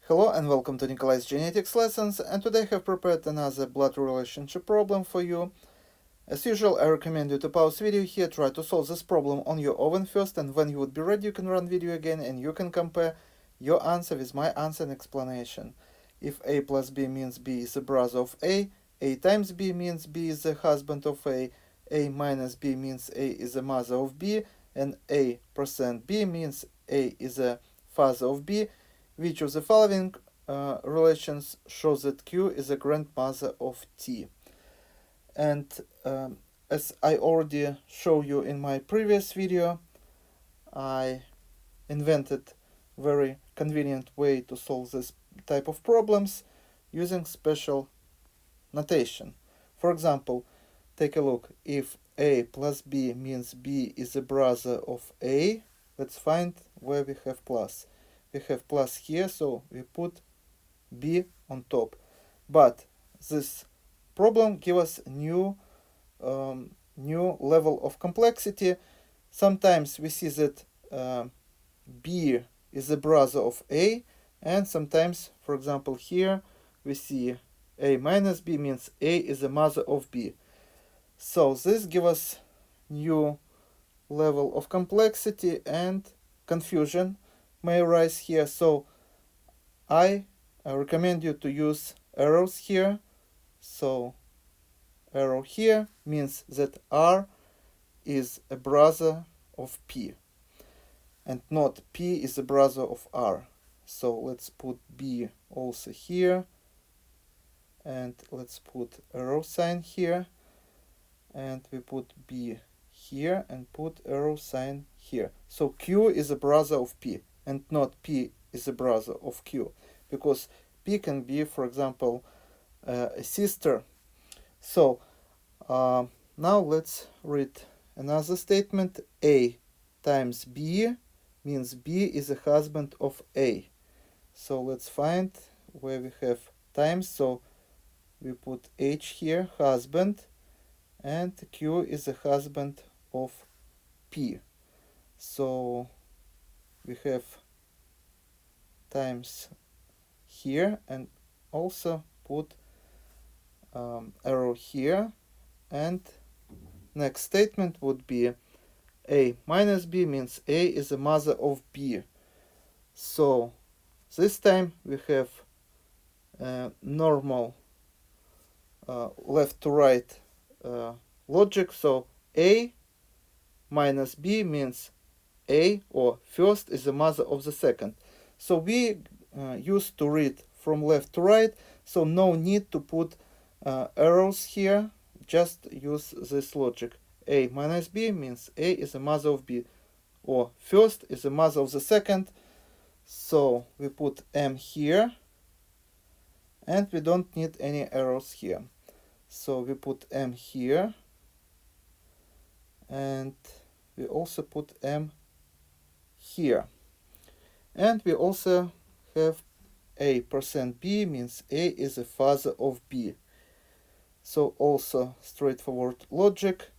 Hello and welcome to Nikolai's genetics lessons, and today I have prepared another blood relationship problem for you. As usual, I recommend you to pause video here, try to solve this problem on your own first, and when you would be ready you can run video again and you can compare your answer with my answer and explanation. If A plus B means B is the brother of A times B means B is the husband of A minus B means A is the mother of B, and A% B means A is the father of B. Which of the following relations shows that Q is a grandmother of T? And as I already showed you in my previous video, I invented a very convenient way to solve this type of problems using special notation. For example, take a look. If A plus B means B is a brother of A, let's find where we have plus. We have plus here, so we put B on top. But this problem gives us new level of complexity. Sometimes we see that B is the brother of A, and sometimes, for example, here we see A minus B means A is the mother of B. So this gives us new level of complexity and confusion may arise here. So I recommend you to use arrows here. So arrow here means that R is a brother of P and not P is a brother of R. So let's put B also here, and let's put arrow sign here, and we put B here and put arrow sign here. So Q is a brother of P and not P is a brother of Q, because P can be, for example, a sister. So now let's read another statement. A times B means B is a husband of A. So let's find where we have times. So we put H here, husband, and Q is the husband of P. So we have times here, and also put arrow here, and next statement would be A minus B means A is the mother of B. So this time we have normal left to right logic. So A minus B means A, or first, is the mother of the second. So we used to read from left to right, so no need to put arrows here, just use this logic. A minus B means A is the mother of B, or first is the mother of the second. So we put M here, and we don't need any arrows here. So we put M here, and we also put M here. And we also have A% B means A is the father of B. So also straightforward logic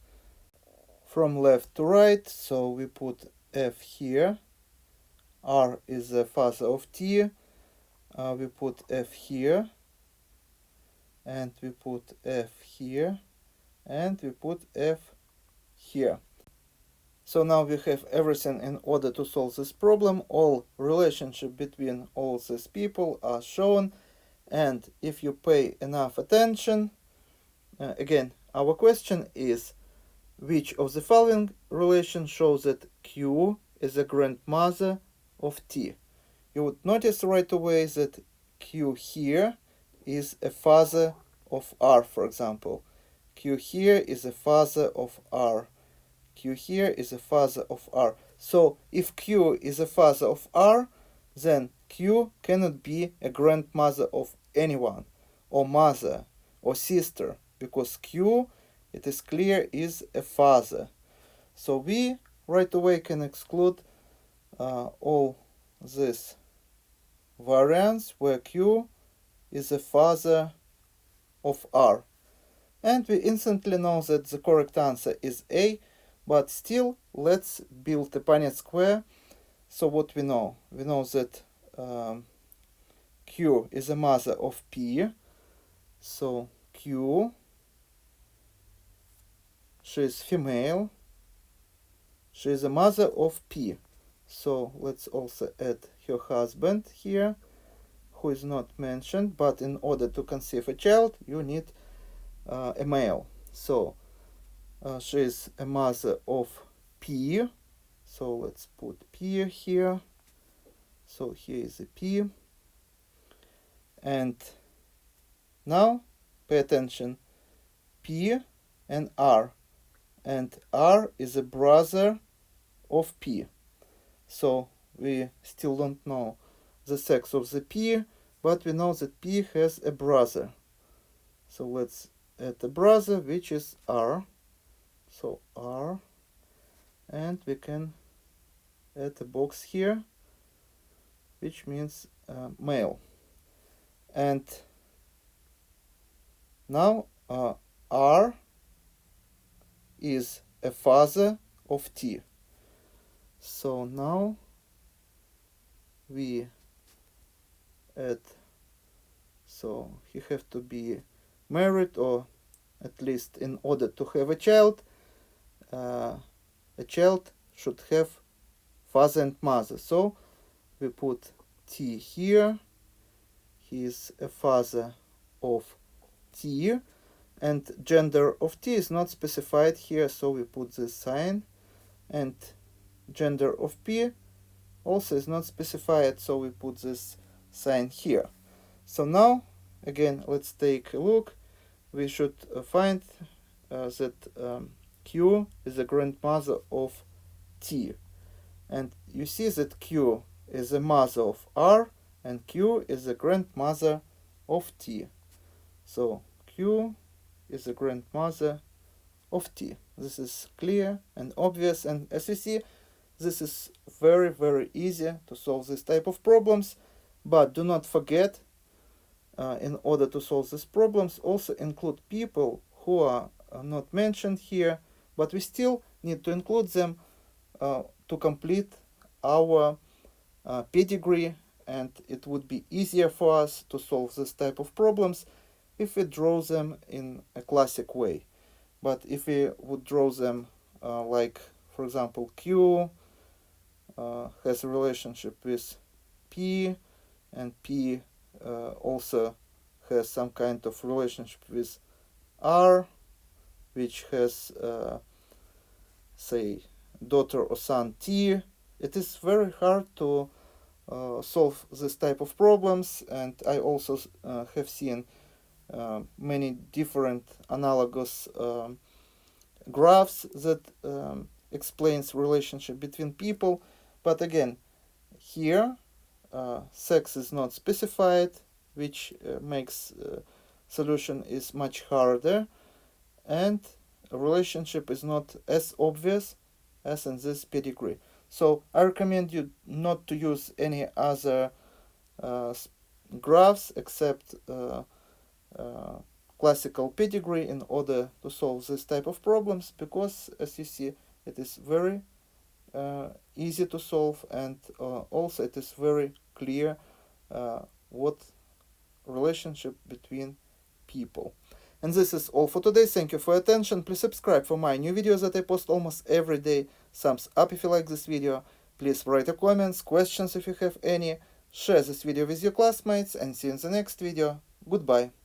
from left to right. So we put F here. R is the father of T. We put F here. And we put F here. And we put F here. So now we have everything in order to solve this problem. All relationship between all these people are shown, and if you pay enough attention, again, our question is, which of the following relations shows that Q is a grandmother of T? You would notice right away that Q here is a father of R, for example. Q here is a father of R. Q here is a father of R. So if Q is a father of R, then Q cannot be a grandmother of anyone, or mother, or sister, because Q, it is clear, is a father. So we right away can exclude all these variants where Q is a father of R. And we instantly know that the correct answer is A. But still, let's build a Punnett square. So what we know? We know that Q is a mother of P, so Q, she is female, she is a mother of P. So let's also add her husband here, who is not mentioned, but in order to conceive a child, you need a male. So she is a mother of P, so let's put P here. So here is a P. And now pay attention, P and R. And R is a brother of P. So we still don't know the sex of the P, but we know that P has a brother. So let's add a brother, which is R. So R. And we can add a box here, which means male. And now R is a father of T. So now we add, so he have to be married, or at least in order to have a child should have father and mother. So we put T here. He is a father of T, and gender of T is not specified here, so we put this sign. And gender of P also is not specified, so we put this sign here. So now again, let's take a look. We should find that Q is the grandmother of T, and you see that Q is the mother of R and Q is the grandmother of T. So Q is the grandmother of T. This is clear and obvious, and as you see, this is very easy to solve this type of problems. But do not forget, in order to solve these problems, also include people who are not mentioned here, but we still need to include them to complete our pedigree, and it would be easier for us to solve this type of problems if we draw them in a classic way. But if we would draw them like, for example, Q has a relationship with P, and P also has some kind of relationship with R, which has, say, daughter or son T, it is very hard to solve this type of problems. And I also have seen many different analogous graphs that explains relationship between people. But again, here sex is not specified, which makes solution is much harder, and a relationship is not as obvious as in this pedigree. So I recommend you not to use any other graphs except classical pedigree in order to solve this type of problems, because as you see, it is very easy to solve, and also it is very clear what relationship between people. And this is all for today. Thank you for your attention. Please subscribe for my new videos that I post almost every day. Thumbs up if you like this video. Please write your comments, questions if you have any. Share this video with your classmates, and see you in the next video. Goodbye.